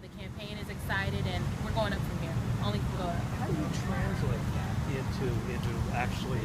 The campaign is excited, and we're going up from here. Only can go up. How do you translate that into actually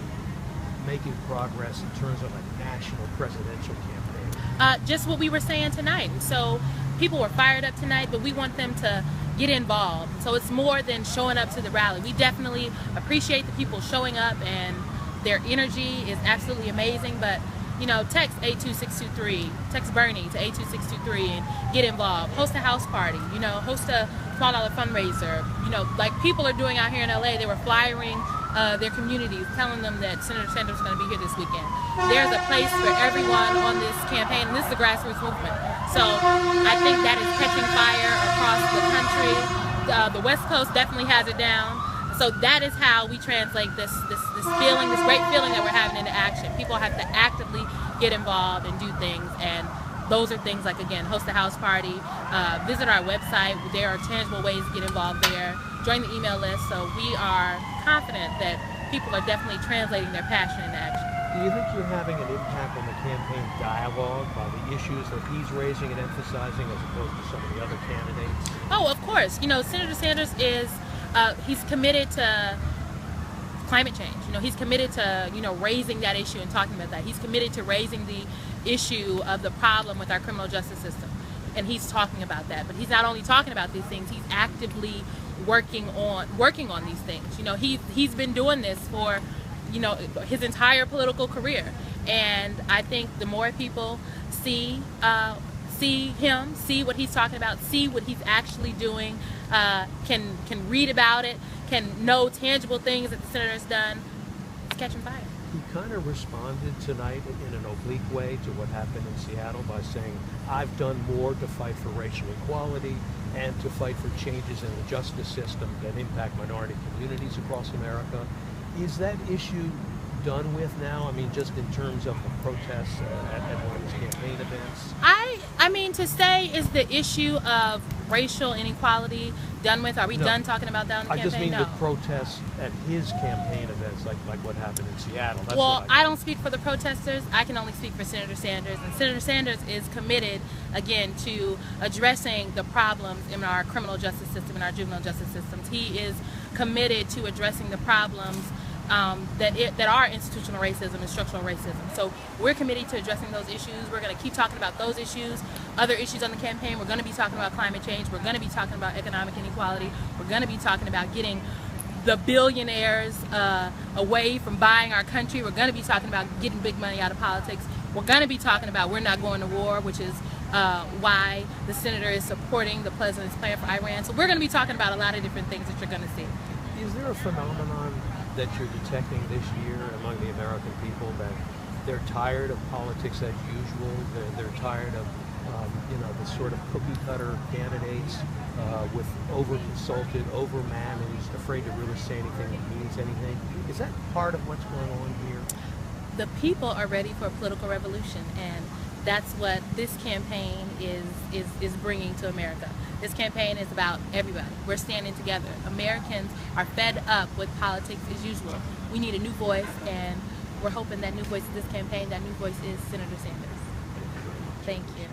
making progress in terms of a national presidential campaign? Just what we were saying tonight. So people were fired up tonight, but we want them to get involved. So it's more than showing up to the rally. We definitely appreciate the people showing up, and their energy is absolutely amazing. But you know, text 82623, text Bernie to 82623 and get involved. Host a house party, you know, host a small dollar fundraiser. You know, like people are doing out here in LA. They were flyering their communities, telling them that Senator Sanders is going to be here this weekend. There's a place for everyone on this campaign, and this is a grassroots movement. So I think that is catching fire across the country. The West Coast definitely has it down. So that is how we translate this feeling, this great feeling that we're having into action. People have to actively get involved and do things, and those are things like, again, host a house party, visit our website. There are tangible ways to get involved there. Join the email list. So we are confident that people are definitely translating their passion into action. Do you think you're having an impact on the campaign dialogue by the issues that he's raising and emphasizing as opposed to some of the other candidates? Oh, of course. You know, Senator Sanders is he's committed to climate change. You know, he's committed to, you know, raising that issue and talking about that. He's committed to raising the issue of the problem with our criminal justice system, and he's talking about that. But he's not only talking about these things, he's actively working on these things. You know, he's been doing this for, you know, his entire political career, and I think the more people see him, see what he's talking about, see what he's actually doing, can read about it, can know tangible things that the senator's done, it's catching fire. He kind of responded tonight in an oblique way to what happened in Seattle by saying, I've done more to fight for racial equality and to fight for changes in the justice system that impact minority communities across America. Is that issue done with now? I mean, just in terms of the protests at one of his campaign events? I mean, to say, is the issue of racial inequality done with? Are we done talking about that on the campaign? I just mean no. the protests at his campaign events, like what happened in Seattle. That's well, I don't speak for the protesters. I can only speak for Senator Sanders. And Senator Sanders is committed, again, to addressing the problems in our criminal justice system and our juvenile justice systems. He is committed to addressing the problems that are institutional racism and structural racism. So we're committed to addressing those issues. We're going to keep talking about those issues, other issues on the campaign. We're going to be talking about climate change. We're going to be talking about economic inequality. We're going to be talking about getting the billionaires away from buying our country. We're going to be talking about getting big money out of politics. We're going to be talking about we're not going to war, which is why the senator is supporting the president's plan for Iran. So we're going to be talking about a lot of different things that you're going to see. Is there a phenomenon that you're detecting this year among the American people that they're tired of politics as usual? They're tired of the sort of cookie cutter candidates with over-consulted, over-managed, afraid to really say anything that means anything. Is that part of what's going on here? The people are ready for a political revolution, and that's what this campaign is bringing to America. This campaign is about everybody. We're standing together. Americans are fed up with politics as usual. We need a new voice, and we're hoping that new voice is this campaign. That new voice is Senator Sanders. Thank you.